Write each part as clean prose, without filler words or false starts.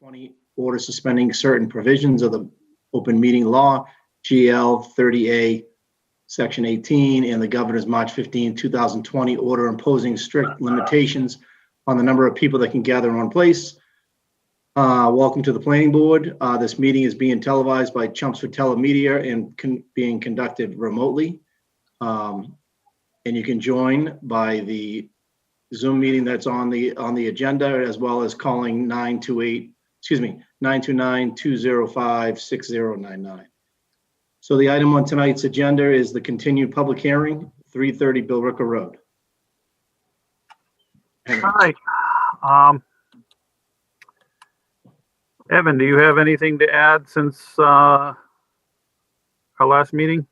2020 order suspending certain provisions of the open meeting law, GL 30A, Section 18, and the governor's March 15, 2020 order imposing strict limitations on the number of people that can gather in one place. Welcome to the planning board. This meeting is being televised by Chelmsford Telemedia and being conducted remotely. And you can join by the Zoom meeting that's on the agenda, as well as calling 929-205-6099. So the item on tonight's agenda is the continued public hearing, 330 Billrica Road. Hi. Evan, do you have anything to add since our last meeting?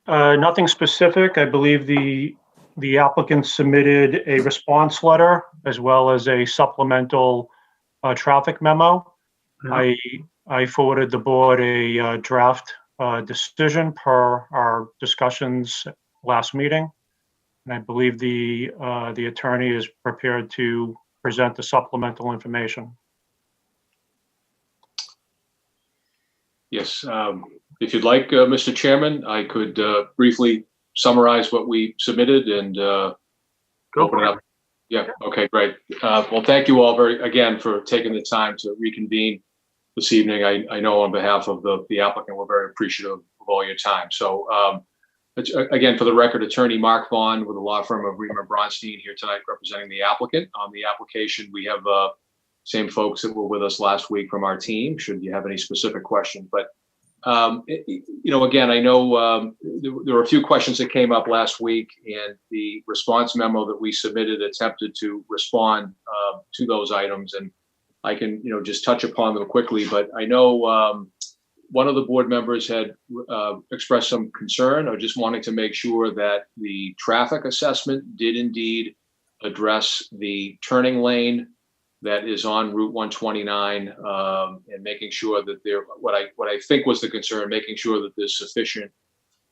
Nothing specific. I believe the applicant submitted a response letter as well as a supplemental traffic memo. Yeah. I forwarded the board a draft decision per our discussions last meeting, and I believe the attorney is prepared to present the supplemental information. Yes, if you'd like, Mr. Chairman, I could briefly summarize what we submitted and open it up. Yeah, okay, great. Well, thank you all again for taking the time to reconvene this evening. I know on behalf of the applicant, we're very appreciative of all your time. So again, for the record, attorney Mark Vaughn with the law firm of Reamer Bronstein here tonight representing the applicant. On the application, we have same folks that were with us last week from our team, should you have any specific questions. But, again, I know there were a few questions that came up last week, and the response memo that we submitted attempted to respond to those items. And I can, just touch upon them quickly. But I know one of the board members had expressed some concern or just wanting to make sure that the traffic assessment did indeed address the turning lane that is on Route 129, and making sure that what I think was the concern, making sure that there's sufficient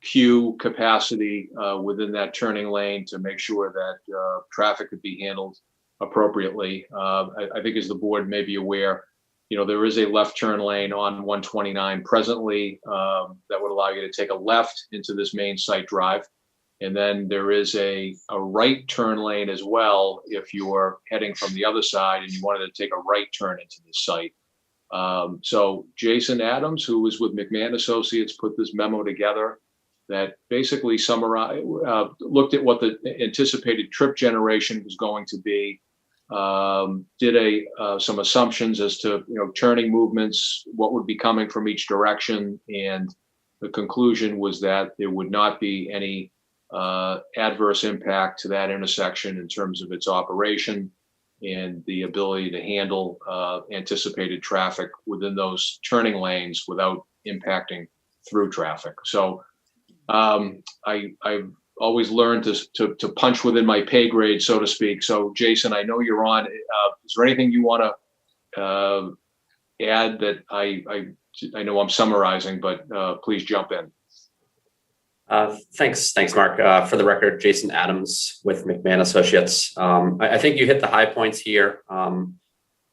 queue capacity within that turning lane to make sure that traffic could be handled appropriately. I think, as the board may be aware, there is a left turn lane on 129 presently that would allow you to take a left into this main site drive. And then there is a right turn lane as well if you're heading from the other side and you wanted to take a right turn into the site. So Jason Adams, who was with McMahon Associates, put this memo together that basically summarized, looked at what the anticipated trip generation was going to be, did some assumptions as to turning movements, what would be coming from each direction, and the conclusion was that there would not be any adverse impact to that intersection in terms of its operation and the ability to handle anticipated traffic within those turning lanes without impacting through traffic. So I've always learned to punch within my pay grade, so to speak. So Jason, I know you're on. Is there anything you want to add that I know I'm summarizing, but please jump in. Thanks, Mark. For the record, Jason Adams with McMahon Associates. I think you hit the high points here.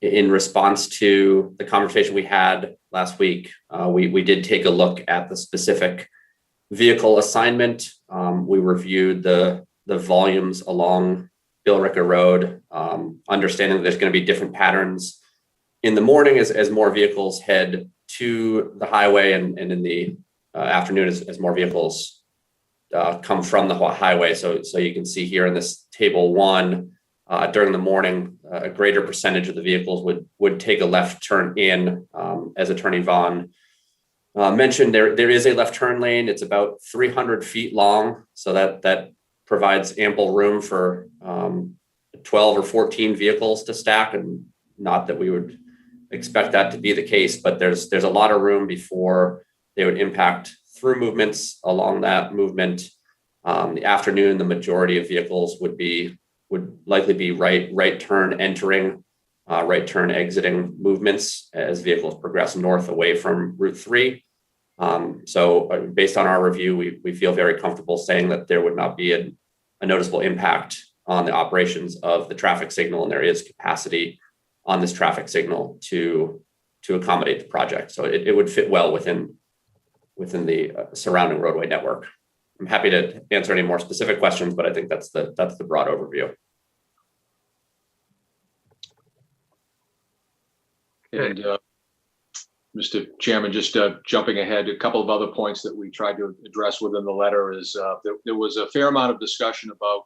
In response to the conversation we had last week, we did take a look at the specific vehicle assignment. We reviewed the volumes along Billrica Road, understanding that there's going to be different patterns in the morning as more vehicles head to the highway, and in the afternoon as more vehicles come from the highway. So you can see here in this table 1, during the morning, a greater percentage of the vehicles would take a left turn in. As Attorney Vaughn mentioned, there is a left turn lane. It's about 300 feet long, so that provides ample room for 12 or 14 vehicles to stack, and not that we would expect that to be the case, but there's a lot of room before they would impact through movements along that movement. The afternoon, the majority of vehicles would likely be right turn entering, right turn exiting movements as vehicles progress north away from Route 3. So based on our review, we feel very comfortable saying that there would not be a noticeable impact on the operations of the traffic signal, and there is capacity on this traffic signal to accommodate the project. So it would fit well within the surrounding roadway network. I'm happy to answer any more specific questions, but I think that's the broad overview. And Mr. Chairman, just jumping ahead, a couple of other points that we tried to address within the letter is there was a fair amount of discussion about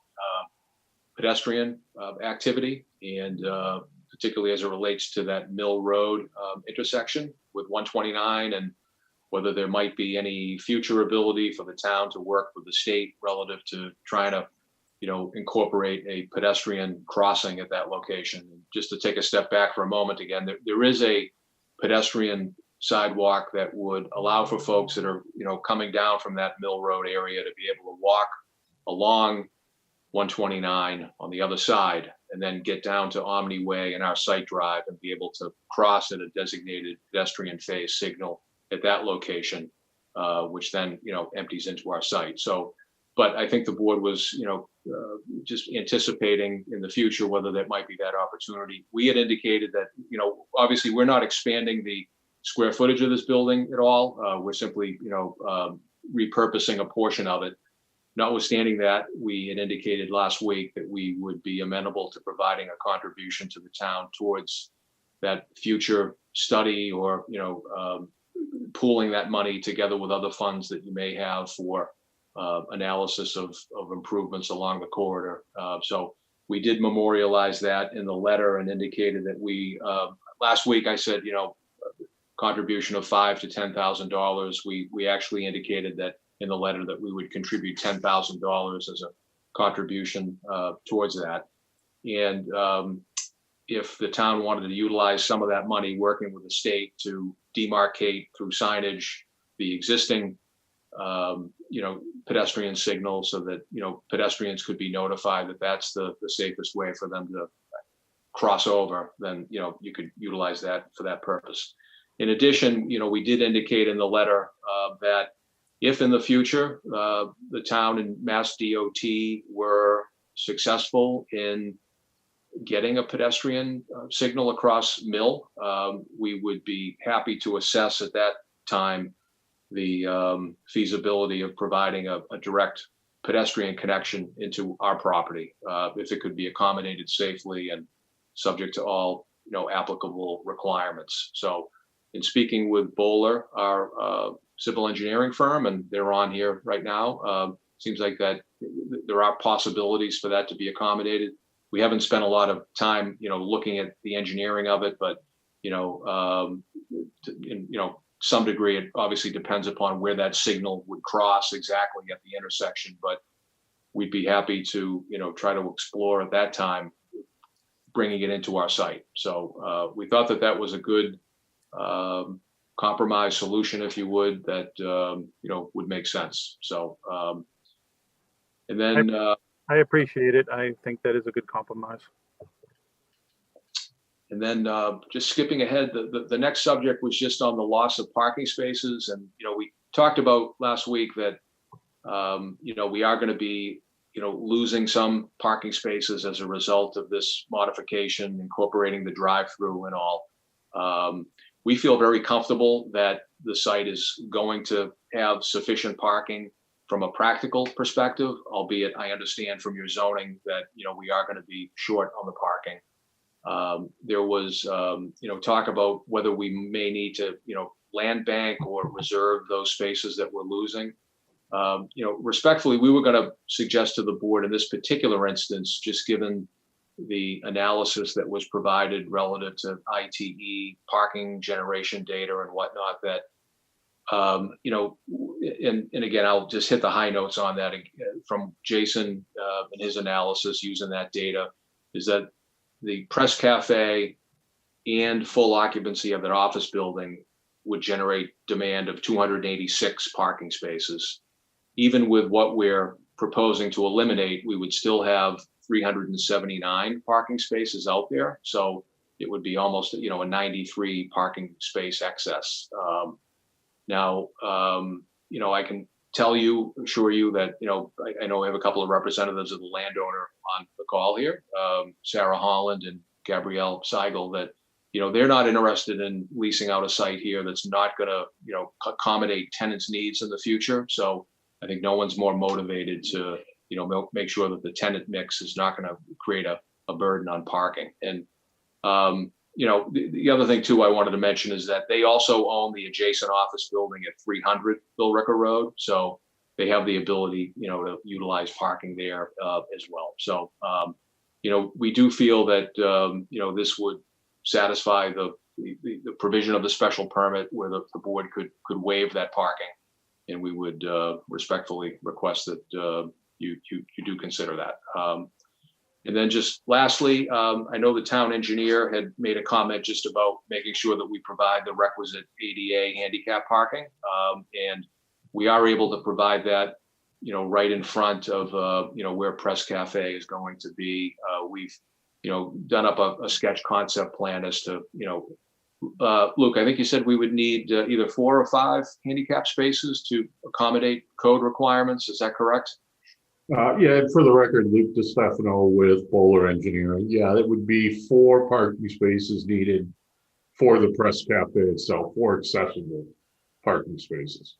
pedestrian activity, and particularly as it relates to that Mill Road intersection with 129, and whether there might be any future ability for the town to work with the state relative to trying to, incorporate a pedestrian crossing at that location. Just to take a step back for a moment, again, there is a pedestrian sidewalk that would allow for folks that are, coming down from that Mill Road area to be able to walk along 129 on the other side, and then get down to Omni Way and our site drive and be able to cross at a designated pedestrian phase signal at that location, which then, empties into our site. So, but I think the board was, just anticipating in the future whether that might be that opportunity. We had indicated that, obviously we're not expanding the square footage of this building at all. We're simply, repurposing a portion of it. Notwithstanding that, we had indicated last week that we would be amenable to providing a contribution to the town towards that future study, or, pooling that money together with other funds that you may have for analysis of improvements along the corridor. So we did memorialize that in the letter and indicated that we, last week I said, contribution of $5,000 to $10,000. We actually indicated that in the letter that we would contribute $10,000 as a contribution towards that. And if the town wanted to utilize some of that money working with the state to demarcate through signage the existing pedestrian signal, so that pedestrians could be notified that that's the safest way for them to cross over, then you could utilize that for that purpose. In addition, we did indicate in the letter that if in the future the town and Mass DOT were successful in getting a pedestrian signal across Mill, we would be happy to assess at that time the feasibility of providing a direct pedestrian connection into our property, if it could be accommodated safely and subject to all applicable requirements. So in speaking with Bowler, our civil engineering firm, and they're on here right now, seems like that there are possibilities for that to be accommodated. We haven't spent a lot of time, looking at the engineering of it, but, some degree, it obviously depends upon where that signal would cross exactly at the intersection, but we'd be happy to, try to explore at that time, bringing it into our site. So we thought that that was a good compromise solution, if you would, that, would make sense. So, and then, I appreciate it. I think that is a good compromise. And then just skipping ahead, the next subject was just on the loss of parking spaces. And, we talked about last week that, we are going to be, losing some parking spaces as a result of this modification, incorporating the drive-through and all. We feel very comfortable that the site is going to have sufficient parking from a practical perspective, albeit I understand from your zoning that, we are going to be short on the parking. There was, talk about whether we may need to, land bank or reserve those spaces that we're losing. Respectfully, we were going to suggest to the board in this particular instance, just given the analysis that was provided relative to ITE parking generation data and whatnot, that, and again, I'll just hit the high notes on that from Jason and his analysis using that data, is that the Press Cafe and full occupancy of that office building would generate demand of 286 parking spaces. Even with what we're proposing to eliminate, we would still have 379 parking spaces out there. So it would be almost, a 93 parking space excess. Now, I can assure you that, I know we have a couple of representatives of the landowner on the call here, Sarah Holland and Gabrielle Seigel, that, they're not interested in leasing out a site here that's not going to, accommodate tenants' needs in the future. So I think no one's more motivated to, make sure that the tenant mix is not going to create a burden on parking. And, the other thing too I wanted to mention is that they also own the adjacent office building at 300 Billrica Road. So they have the ability, to utilize parking there as well. So, we do feel that, this would satisfy the provision of the special permit where the board could waive that parking. And we would respectfully request that you do consider that. And then just lastly, I know the town engineer had made a comment just about making sure that we provide the requisite ADA handicap parking. And we are able to provide that, right in front of, where Press Cafe is going to be. We've, done up a sketch concept plan as to, Luke, I think you said we would need either 4 or 5 handicap spaces to accommodate code requirements. Is that correct? Yeah, and for the record, Luke DeStefano with Bowler Engineering. Yeah, that would be 4 parking spaces needed for the Press Cafe itself, 4 accessible parking spaces.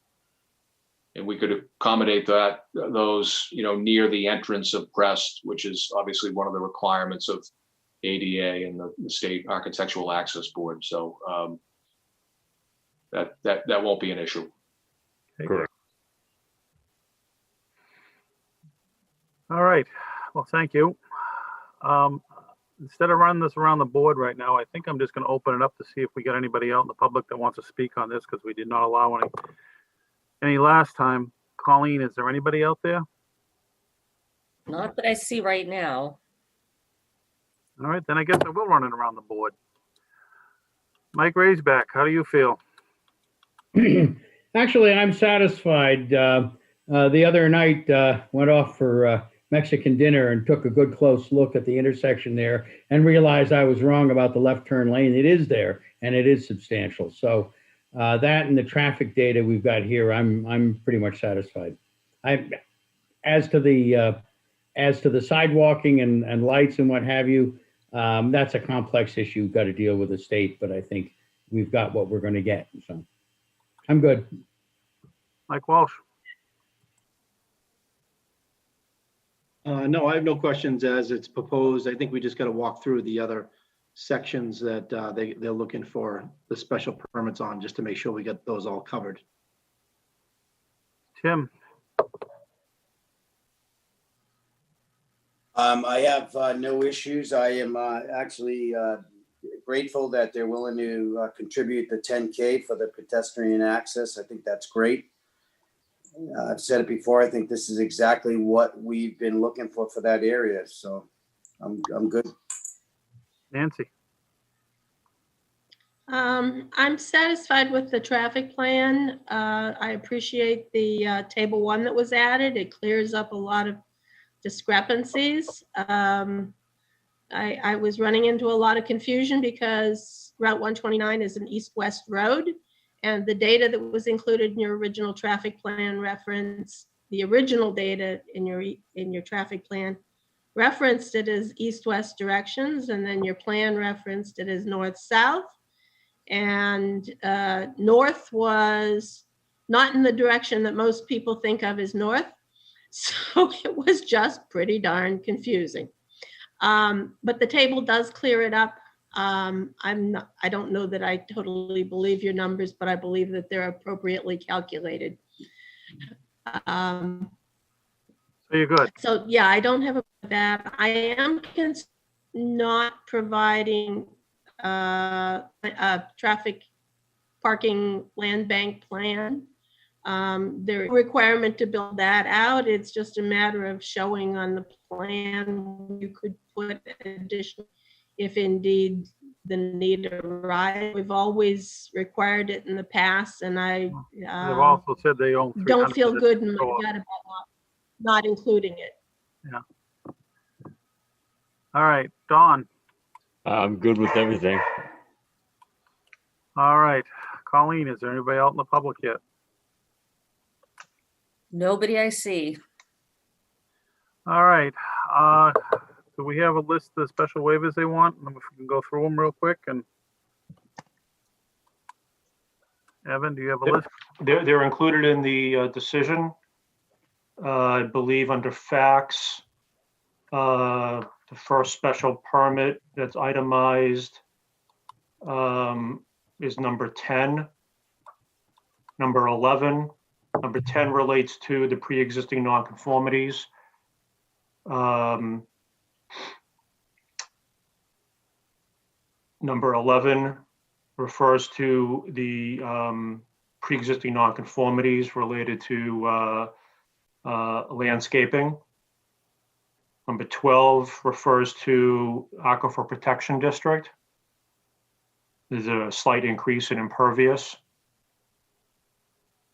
And we could accommodate those, near the entrance of Press, which is obviously one of the requirements of ADA and the State Architectural Access Board. So that won't be an issue. Correct. All right. Well, thank you. Instead of running this around the board right now, I think I'm just going to open it up to see if we got anybody out in the public that wants to speak on this, because we did not allow any last time. Colleen, is there anybody out there? Not that I see right now. All right, then I guess I will run it around the board. Mike Raisback, how do you feel? Actually, I'm satisfied. The other night, went off for Mexican dinner and took a good close look at the intersection there and realized I was wrong about the left turn lane. It is there and it is substantial. So that and the traffic data we've got here, I'm pretty much satisfied. As to the sidewalking and lights and what have you, that's a complex issue. We've got to deal with the state, but I think we've got what we're going to get. So I'm good. Mike Walsh. No, I have no questions as it's proposed. I think we just got to walk through the other sections that they're looking for the special permits on, just to make sure we get those all covered. Tim. I have no issues. I am actually grateful that they're willing to contribute the 10K for the pedestrian access. I think that's great. I've said it before. I think this is exactly what we've been looking for that area. So I'm good. Nancy. I'm satisfied with the traffic plan. I appreciate the table 1 that was added. It clears up a lot of discrepancies. I was running into a lot of confusion because Route 129 is an east-west road. And the data that was included in your original traffic plan reference, the original data in your traffic plan referenced it as east-west directions, and then your plan referenced it as north-south. And north was not in the direction that most people think of as north. So it was just pretty darn confusing. But the table does clear it up. I don't know that I totally believe your numbers, but I believe that they're appropriately calculated. So you're good. So yeah, I don't have that. I am not providing a traffic parking land bank plan. There's a requirement to build that out. It's just a matter of showing on the plan you could put additional, if indeed the need arises. We've always required it in the past, and I They've also said they own. don't feel good in my gut about not including it. Yeah. All right, Dawn. I'm good with everything. All right, Colleen, is there anybody out in the public yet? Nobody I see. All right. Do we have a list of special waivers they want? And if we can go through them real quick and Evan, do you have a list? They're included in the decision. I believe under facts, the first special permit that's itemized is number 10. Number 11. Number 10 relates to the pre-existing nonconformities. Number 11 refers to the pre-existing nonconformities related to landscaping. Number 12 refers to Aquifer Protection District. There's a slight increase in impervious.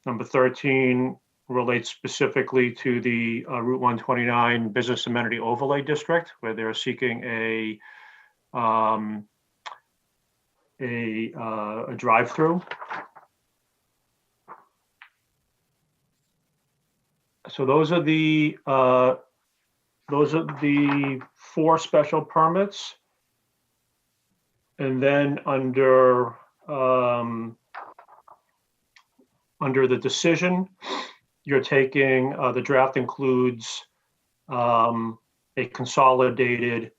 Number 13 relates specifically to the Route 129 Business Amenity Overlay District, where they're seeking a drive-through. So those are the 4 special permits. And then under the decision, you're taking, the draft includes a consolidated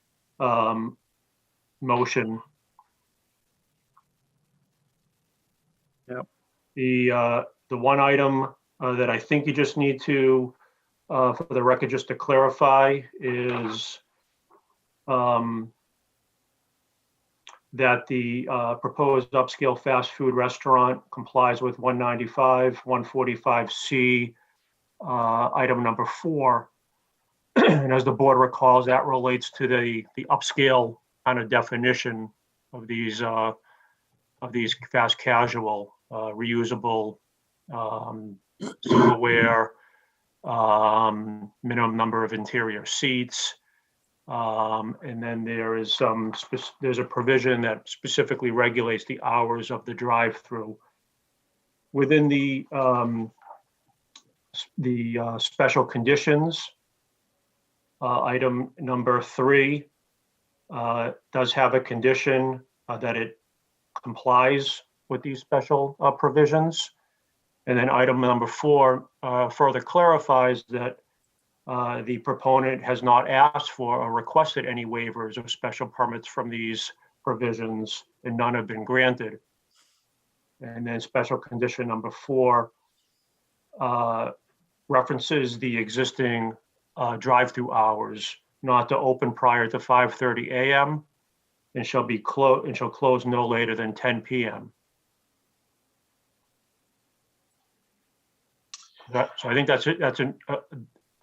motion. Yep. The one item that I think you just need to, for the record, just to clarify is that the proposed upscale fast food restaurant complies with 195, 145C, item number 4. And as the board recalls, that relates to the upscale kind of definition of these fast casual, reusable, silverware, minimum number of interior seats. And then there's a provision that specifically regulates the hours of the drive-through. Within the special conditions, item number 3 does have a condition that it complies with these special provisions. And then item number 4 further clarifies that the proponent has not asked for or requested any waivers or special permits from these provisions, and none have been granted. And then special condition number 4 references the existing drive-through hours, not to open prior to 5:30 a.m. and shall close no later than 10 p.m. So I think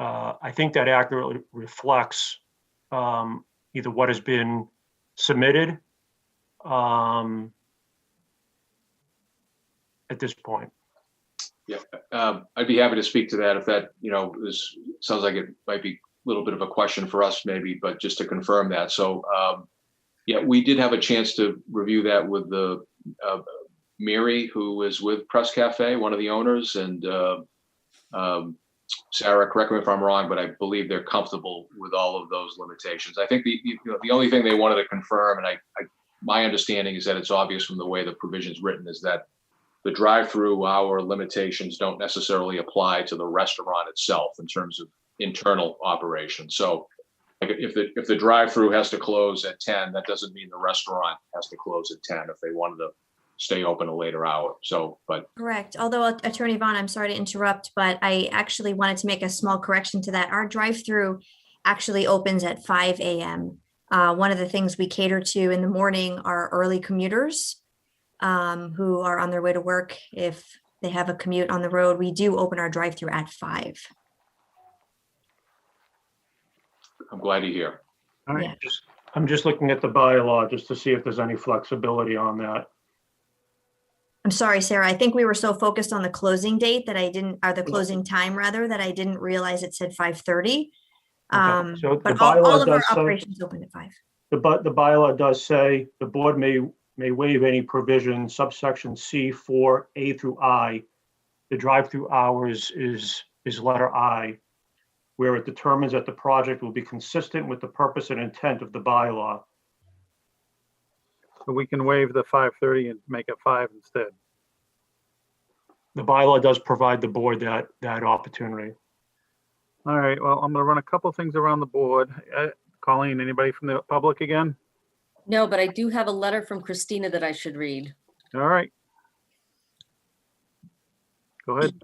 I think that accurately reflects either what has been submitted at this point. Yeah, I'd be happy to speak to that if that, this sounds like it might be a little bit of a question for us maybe, but just to confirm that. So yeah, we did have a chance to review that with the Mary, who is with Press Cafe, one of the owners, and Sarah, correct me if I'm wrong, but I believe they're comfortable with all of those limitations. I think the only thing they wanted to confirm, and my understanding is that it's obvious from the way the provision's written, is that the drive-through hour limitations don't necessarily apply to the restaurant itself in terms of internal operations. So like if the drive-through has to close at 10, that doesn't mean the restaurant has to close at 10 if they wanted to stay open a later hour. So, but correct. Although Attorney Vaughn, I'm sorry to interrupt, but I actually wanted to make a small correction to that. Our drive-through actually opens at 5 a.m. One of the things we cater to in the morning are early commuters who are on their way to work. If they have a commute on the road, we do open our drive-through at 5. I'm glad to hear. All right. Yeah. I'm just looking at the bylaw just to see if there's any flexibility on that. I'm sorry, Sarah. I think we were so focused on the closing date that I didn't, or the closing time rather, that I didn't realize it said 5:30. Okay. So but all of our operations open at 5. The bylaw does say the board may waive any provision subsection C4 A through I. The drive-through hours is is letter I, where it determines that the project will be consistent with the purpose and intent of the bylaw. So we can waive the 5:30 and make it 5 instead. The bylaw does provide the board that opportunity. All right, well, I'm gonna run a couple things around the board. Colleen, anybody from the public again? No, but I do have a letter from Christina that I should read. All right. Go ahead.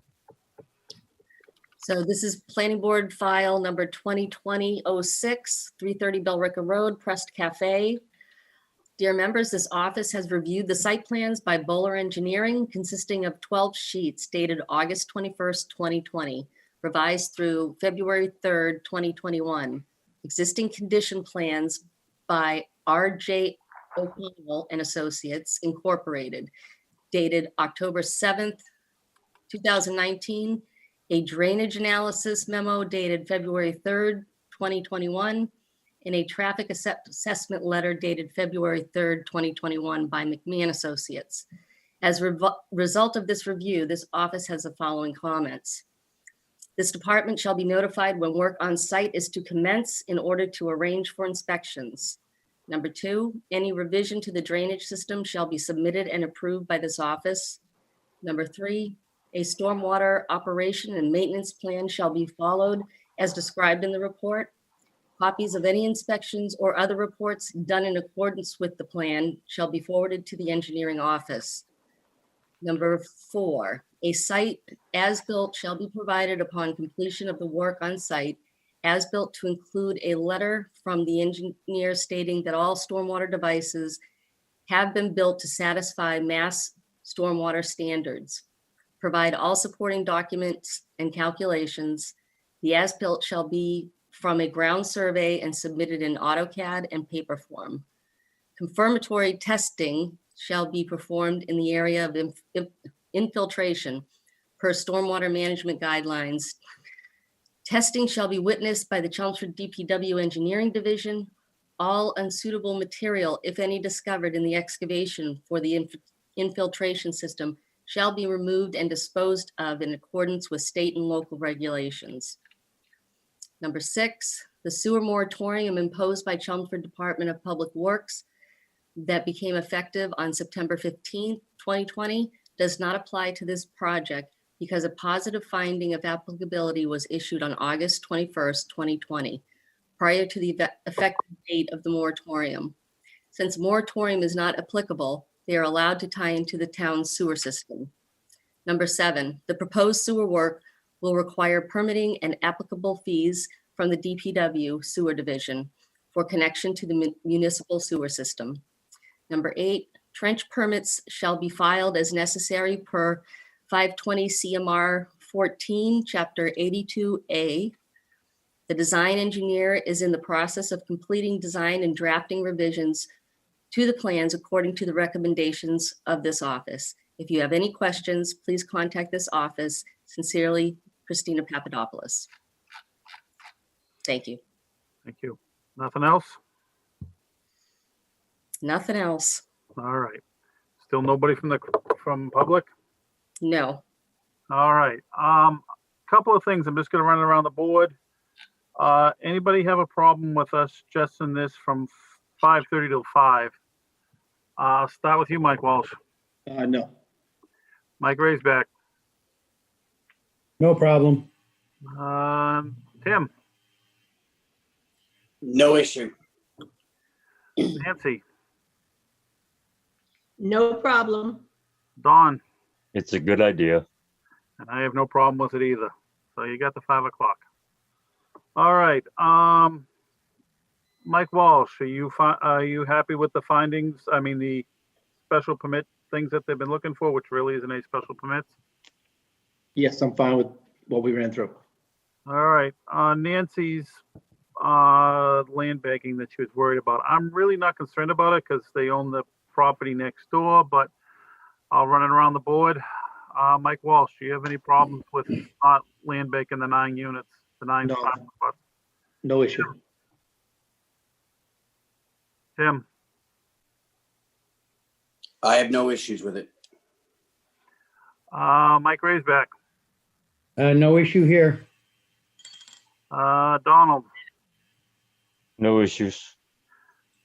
So this is planning board file number 2020-06, 330 Bellrica Road, Prest Cafe. Dear members, this office has reviewed the site plans by Bowler Engineering consisting of 12 sheets dated August 21st, 2020, revised through February 3rd, 2021. Existing condition plans by R.J. O'Connell and Associates Incorporated, dated October 7th, 2019. A drainage analysis memo dated February 3rd, 2021, and a traffic assessment letter dated February 3rd, 2021 by McMahon Associates. As a result of this review, this office has the following comments. This department shall be notified when work on site is to commence in order to arrange for inspections. Number 2, any revision to the drainage system shall be submitted and approved by this office. Number 3, a stormwater operation and maintenance plan shall be followed as described in the report. Copies of any inspections or other reports done in accordance with the plan shall be forwarded to the engineering office. Number 4, a site as-built shall be provided upon completion of the work on site, as-built to include a letter from the engineer stating that all stormwater devices have been built to satisfy Mass stormwater standards. Provide all supporting documents and calculations. The as-built shall be from a ground survey and submitted in AutoCAD and paper form. Confirmatory testing shall be performed in the area of infiltration per stormwater management guidelines. Testing shall be witnessed by the Chelmsford DPW Engineering Division. All unsuitable material, if any discovered in the excavation for the infiltration system, shall be removed and disposed of in accordance with state and local regulations. Number 6, the sewer moratorium imposed by Chelmsford Department of Public Works that became effective on September 15th, 2020, does not apply to this project because a positive finding of applicability was issued on August 21st, 2020, prior to the effective date of the moratorium. Since moratorium is not applicable, they are allowed to tie into the town's sewer system. Number 7, the proposed sewer work will require permitting and applicable fees from the DPW sewer division for connection to the municipal sewer system. Number 8, trench permits shall be filed as necessary per 520 CMR 14, Chapter 82A. The design engineer is in the process of completing design and drafting revisions to the plans according to the recommendations of this office. If you have any questions, please contact this office. Sincerely, Christina Papadopoulos. Thank you. Thank you. Nothing else? Nothing else. All right. Still nobody from public? No. All right. Couple of things. I'm just gonna run around the board. Anybody have a problem with us just in this from 5:30 till 5? I'll start with you, Mike Walsh. No. Mike Raisback. No problem. Tim. No issue. Nancy. No problem. Dawn. It's a good idea. And I have no problem with it either. So you got the 5 o'clock. All right. Mike Walsh, are you happy with the findings? I mean, the special permit things that they've been looking for, which really isn't a special permits? Yes, I'm fine with what we ran through. All right. Nancy's land banking that she was worried about. I'm really not concerned about it because they own the property next door, but I'll run it around the board. Mike Walsh, do you have any problems with not land banking the 9 units, the 9 No. parking spots? No issue. Tim, I have no issues with it. Mike Raisback, No issue here. Donald. No issues.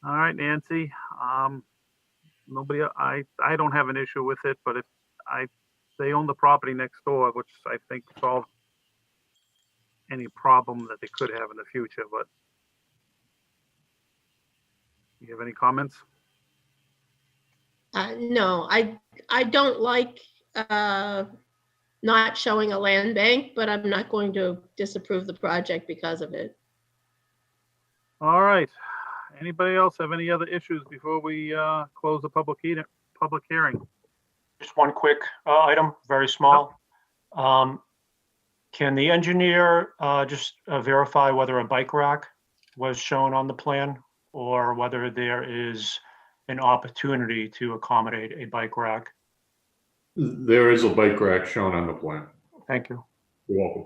All right, Nancy. Nobody, I don't have an issue with it, but if they own the property next door, which I think solves any problem that they could have in the future, but you have any comments? No, I don't like not showing a land bank, but I'm not going to disapprove the project because of it. All right. Anybody else have any other issues before we close the public hearing? Just one quick item, very small. Can the engineer just verify whether a bike rack was shown on the plan or whether there is an opportunity to accommodate a bike rack? There is a bike rack shown on the plan. Thank you. You're welcome.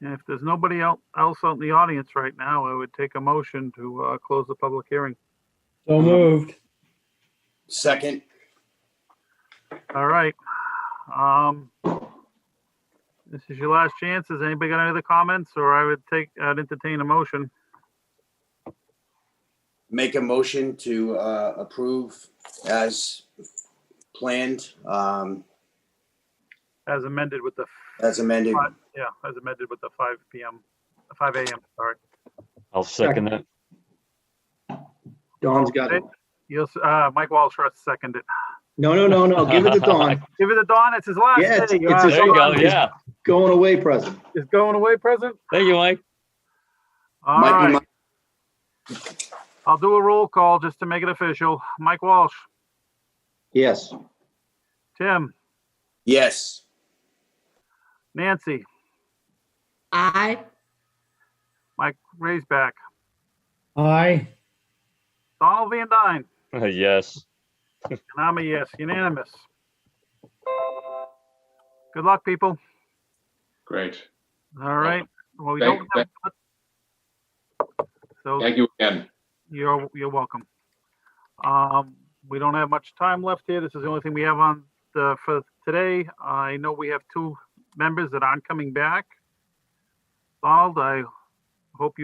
And if there's nobody else out in the audience right now, I would take a motion to close the public hearing. So moved. Second. All right. This is your last chance. Has anybody got any other comments, or I'd entertain a motion. Make a motion to approve as planned, As amended with the, as amended. as amended with the 5 a.m., sorry. I'll second that. Dawn's got it. Yes, Mike Walsh seconded it. No. Give it to Dawn. Give it to Don. It's his last Yeah, day. it's his There you go. It's Yeah. Going away present. It's going away present. Thank you, Mike. All Might be right. I'll do a roll call just to make it official. Mike Walsh, Yes. Tim, Yes. Nancy, Aye. Mike Raisback, Aye. Donald Van Dyne, Yes. and I'm a yes, unanimous. Good luck, people. Great. All right. Well, we Thank- don't have, so Thank you again. you're welcome. We don't have much time left here. This is the only thing we have on for today. I know we have 2 members that aren't coming back. Donald, I hope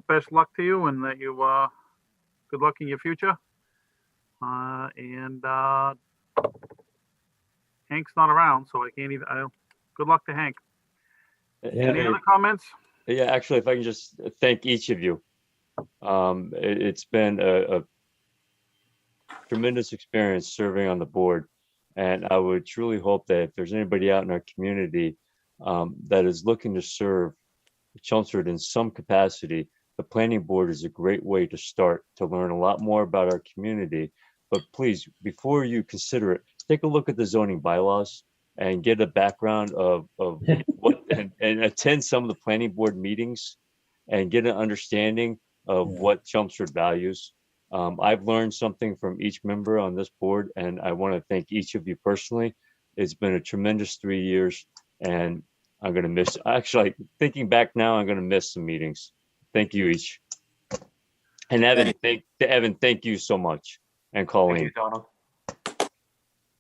best luck to you and that you good luck in your future. And Hank's not around, so I can't even. Good luck to Hank. Any other comments? Yeah, actually, if I can just thank each of you. It's been a tremendous experience serving on the board. And I would truly hope that if there's anybody out in our community that is looking to serve Chelmsford in some capacity, the planning board is a great way to start to learn a lot more about our community. But please, before you consider it, take a look at the zoning bylaws and get a background of what and attend some of the planning board meetings and get an understanding of what Chelmsford values. I've learned something from each member on this board, and I want to thank each of you personally. It's been a tremendous 3 years, and I'm going to miss, actually, thinking back now, I'm going to miss some meetings. Thank you each. And Evan, thank you so much. And Colleen. Thank you, Donald.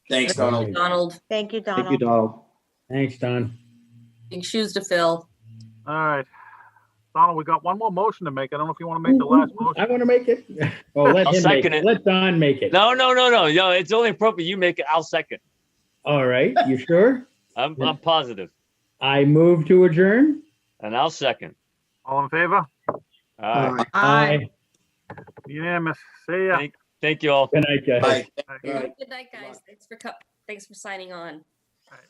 Thanks, Donald. Donald, Thank you, Thank you, Donald. Donald. Thanks, Don. big shoes to fill. All right. Donald, we got one more motion to make. I don't know if you want to make the last motion. I want to make it. Oh, let I'll him make second it. it. Let Don make it. No, it's only appropriate you make it. I'll second. All right, you sure? I'm positive. I move to adjourn. And I'll second. All in favor? All right. Aye. Unanimous. See ya. Thank you all. Good night, guys. Bye. Good night, guys. Thanks for signing on. All right.